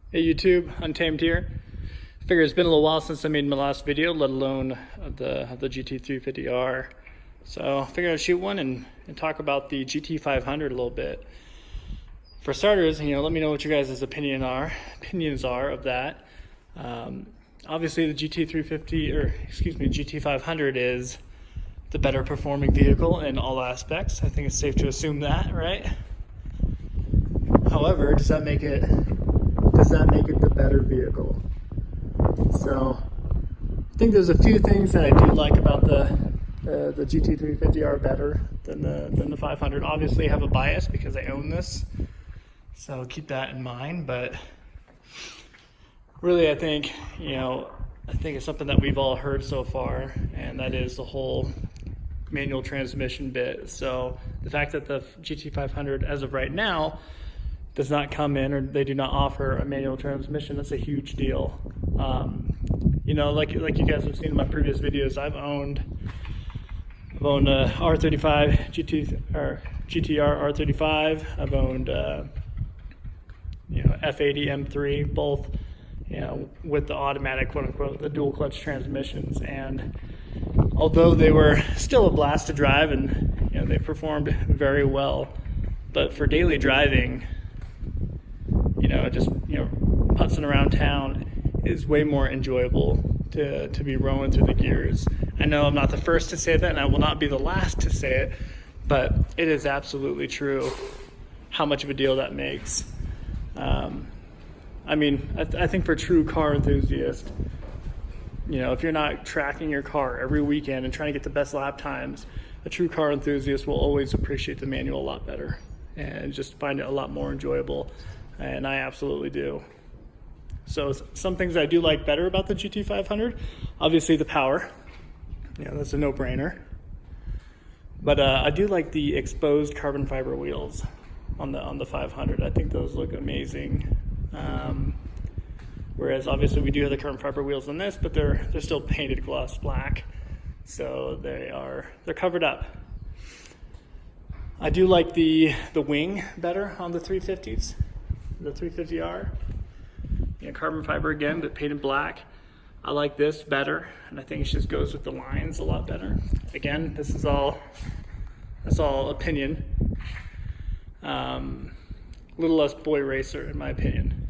Hey YouTube, Untamed here. Figure it's been a little while since I made my last video, let alone the GT350R. So I figured I'd shoot one and talk about the GT500 a little bit. For starters, let me know what your guys' opinions are of that. Obviously the GT500 is the better performing vehicle in all aspects. I think it's safe to assume that, right? However, does that make it the better vehicle? So I think there's a few things that I do like about the GT350R better than the 500. Obviously I have a bias because I own this, so keep that in mind. But really I think it's something that we've all heard so far, and that is the whole manual transmission bit. So the fact that the GT500 as of right now does not come in, or they do not offer a manual transmission, that's a huge deal. Like you guys have seen in my previous videos, I've owned a R35 GTR R35. I've owned F80 M3, both with the automatic, quote unquote, the dual clutch transmissions. And although they were still a blast to drive, and they performed very well, but for daily driving, just putzing around town is way more enjoyable to be rolling through the gears. I know I'm not the first to say that, and I will not be the last to say it, but it is absolutely true how much of a deal that makes. I think for true car enthusiasts, if you're not tracking your car every weekend and trying to get the best lap times, a true car enthusiast will always appreciate the manual a lot better and just find it a lot more enjoyable. And I absolutely do. So some things I do like better about the GT500, obviously the power, that's a no-brainer. But I do like the exposed carbon fiber wheels on the 500. I think those look amazing. Whereas obviously we do have the carbon fiber wheels on this, but they're still painted gloss black, so they're covered up. I do like the wing better on the 350s. The 350R, carbon fiber again, but painted black. I like this better, and I think it just goes with the lines a lot better. Again, that's all opinion. A little less boy racer in my opinion.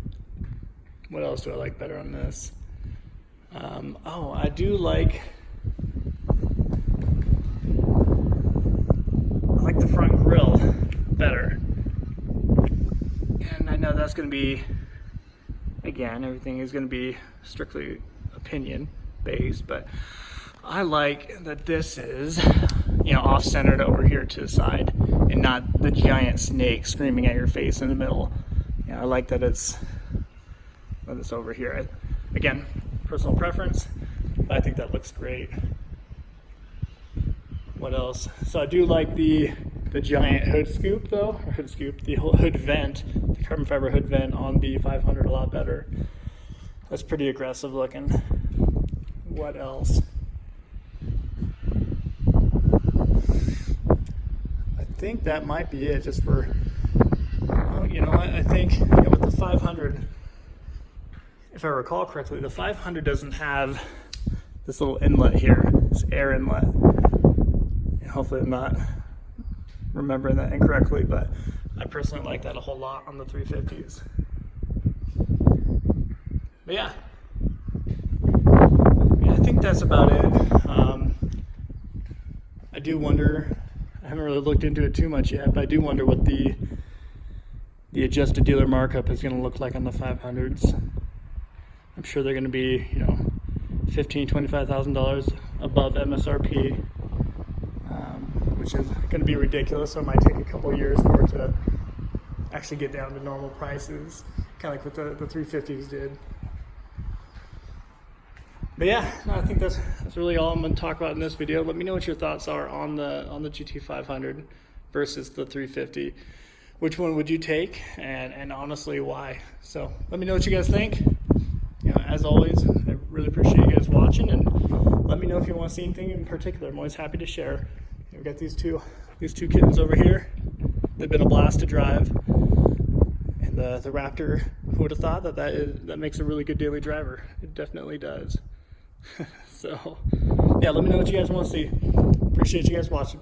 What else do I like better on this? I do like the front grille better. And I know that's going to be, again, everything is going to be strictly opinion based, but I like that this is, off-centered over here to the side and not the giant snake screaming at your face in the middle. I like that it's over here. Again, personal preference, but I think that looks great. What else? So I do like the giant hood scoop though, or hood scoop, the whole hood vent, the carbon fiber hood vent on the 500 a lot better. That's pretty aggressive looking. What else? I think that might be it just for, I think with the 500, if I recall correctly, the 500 doesn't have this little inlet here, this air inlet. And hopefully I'm not remembering that incorrectly, but I personally like that a whole lot on the 350s. But yeah, I think that's about it. I do wonder, I haven't really looked into it too much yet, but I do wonder what the adjusted dealer markup is going to look like on the 500s. I'm sure they're going to be, $15,000, $25,000 above MSRP. Which is going to be ridiculous, so it might take a couple of years for it to actually get down to normal prices, kind of like what the 350s did. But yeah, I think that's really all I'm going to talk about in this video. Let me know what your thoughts are on the GT500 versus the 350. Which one would you take, and honestly why? So let me know what you guys think. As always, I really appreciate you guys watching, and let me know if you want to see anything in particular. I'm always happy to share. We've got these two kittens over here. They've been a blast to drive, and the Raptor, who would have thought that makes a really good daily driver? It definitely does. So, yeah, let me know what you guys want to see. Appreciate you guys watching.